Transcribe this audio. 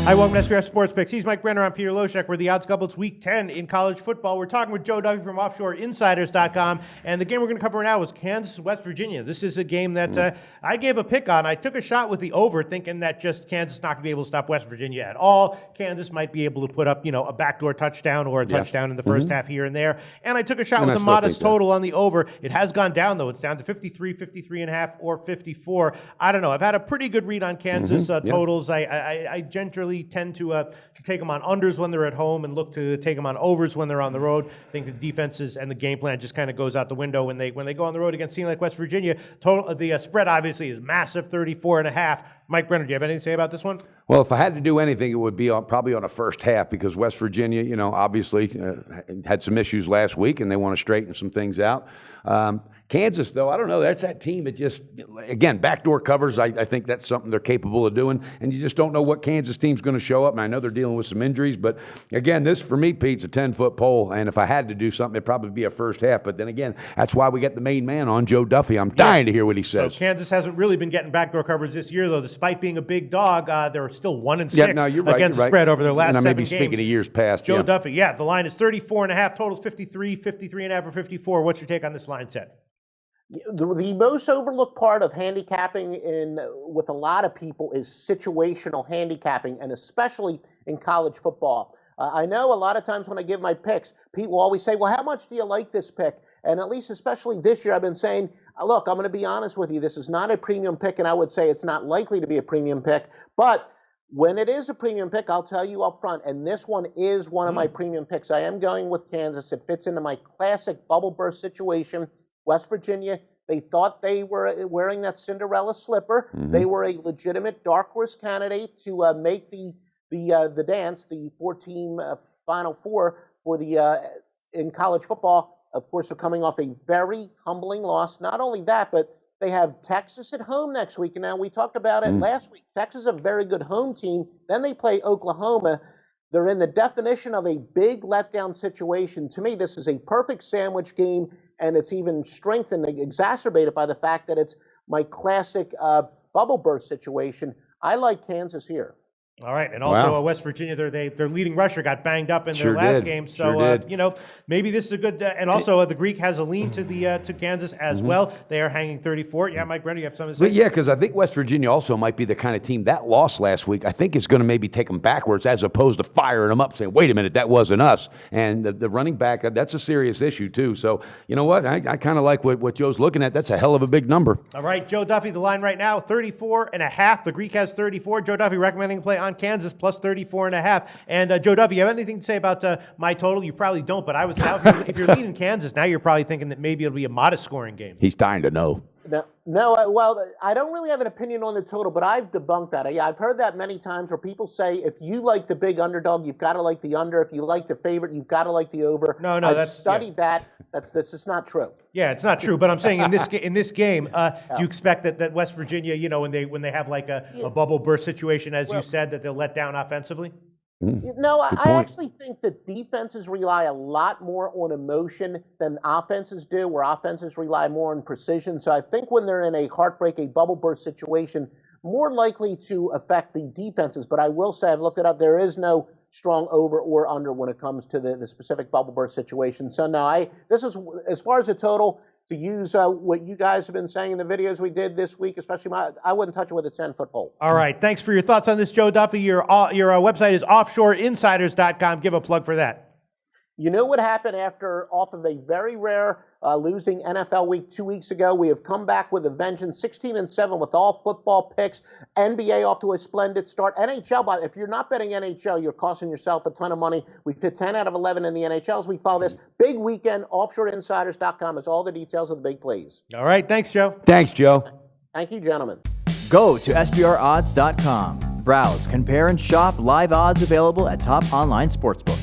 Hi, welcome to SBR Sports Picks. He's Mike Brenner. I'm Peter Loshak. We're the Odds Couple. It's Week 10 in college football. We're talking with Joe Duffy from offshoreinsiders.com. And the game we're going to cover now is Kansas, West Virginia. This is a game that I gave a pick on. I took a shot with the over, thinking that just Kansas not going to be able to stop West Virginia at all. Kansas might be able to put up, a backdoor touchdown or a touchdown in the first half here and there. And I took a shot with a modest total on the over. It has gone down, though. It's down to 53, 53 and a half, or 54. I don't know. I've had a pretty good read on Kansas totals. I generally tend to take them on unders when they're at home and look to take them on overs when they're on the road. I think the defenses and the game plan just kind of goes out the window when they go on the road against a team like West Virginia. The spread obviously is massive, 34 and a half. Mike Brenner, do you have anything to say about this one? Well, if I had to do anything, it would be probably on a first half because West Virginia, obviously had some issues last week and they want to straighten some things out. Kansas, though, I don't know. That's that team. It just, again, backdoor covers, I think that's something they're capable of doing. And you just don't know what Kansas team's going to show up. And I know they're dealing with some injuries. But, again, this, for me, Pete's a 10-foot pole. And if I had to do something, it'd probably be a first half. But then, again, that's why we get the main man on, Joe Duffy. I'm dying to hear what he says. So Kansas hasn't really been getting backdoor coverage this year, though. Despite being a big dog, they're still 1-6 against the spread over their last 7 games. And I may be speaking of years past. Joe Duffy, the line is 34 and a half. Total's 53, 53 and a half, or 54. What's your take on this line set? The most overlooked part of handicapping with a lot of people is situational handicapping, and especially in college football. I know a lot of times when I give my picks, people always say, well, how much do you like this pick? And at least especially this year, I've been saying, look, I'm going to be honest with you. This is not a premium pick, and I would say it's not likely to be a premium pick. But when it is a premium pick, I'll tell you up front, and this one is one of my premium picks. I am going with Kansas. It fits into my classic bubble burst situation. West Virginia, they thought they were wearing that Cinderella slipper. They were a legitimate dark horse candidate to make the dance, the 4-team Final Four for the in college football. Of course, they're coming off a very humbling loss. Not only that, but they have Texas at home next week. And now we talked about it last week. Texas is a very good home team. Then they play Oklahoma. They're in the definition of a big letdown situation. To me, this is a perfect sandwich game. And it's even strengthened, exacerbated by the fact that it's my classic bubble burst situation. I like Kansas here. All right, and also West Virginia, their leading rusher got banged up in their last game, so maybe this is a good. And also, the Greek has a lean to Kansas as well. They are hanging 34. Yeah, Mike Brenner, you have something to say? But yeah, because I think West Virginia also might be the kind of team that lost last week. I think is going to maybe take them backwards as opposed to firing them up, saying, "Wait a minute, that wasn't us." And the running back, that's a serious issue too. So you know what? I kind of like what Joe's looking at. That's a hell of a big number. All right, Joe Duffy, the line right now 34 and a half. The Greek has 34. Joe Duffy recommending play on Kansas plus 34 and a half. And Joe Duffy, you have anything to say about my total? You probably don't, but I was now, if you're leading Kansas, now you're probably thinking that maybe it'll be a modest scoring game. He's dying to know. Well, I don't really have an opinion on the total, but I've debunked that. I've heard that many times where people say if you like the big underdog, you've got to like the under. If you like the favorite, you've got to like the over. No, I've studied that. That's just not true. Yeah, it's not true. But I'm saying in this game, do you expect that West Virginia, when they have like a bubble burst situation, as you said, that they'll let down offensively? No, I actually think that defenses rely a lot more on emotion than offenses do, where offenses rely more on precision. So I think when they're in a heartbreak, a bubble burst situation, more likely to affect the defenses. But I will say, I've looked it up, there is no strong over or under when it comes to the specific bubble burst situation. So no, this is, as far as the total, to use what you guys have been saying in the videos we did this week, especially I wouldn't touch it with a 10-foot pole. All right. Thanks for your thoughts on this, Joe Duffy. Your website is offshoreinsiders.com. Give a plug for that. You know what happened off of a very rare losing NFL week 2 weeks ago? We have come back with a vengeance, 16-7 with all football picks. NBA off to a splendid start. NHL, but if you're not betting NHL, you're costing yourself a ton of money. We've hit 10 out of 11 in the NHL as we follow this big weekend. Offshoreinsiders.com is all the details of the big plays. All right. Thanks, Joe. Thanks, Joe. Thank you, gentlemen. Go to SBRodds.com. Browse, compare, and shop live odds available at top online sportsbooks.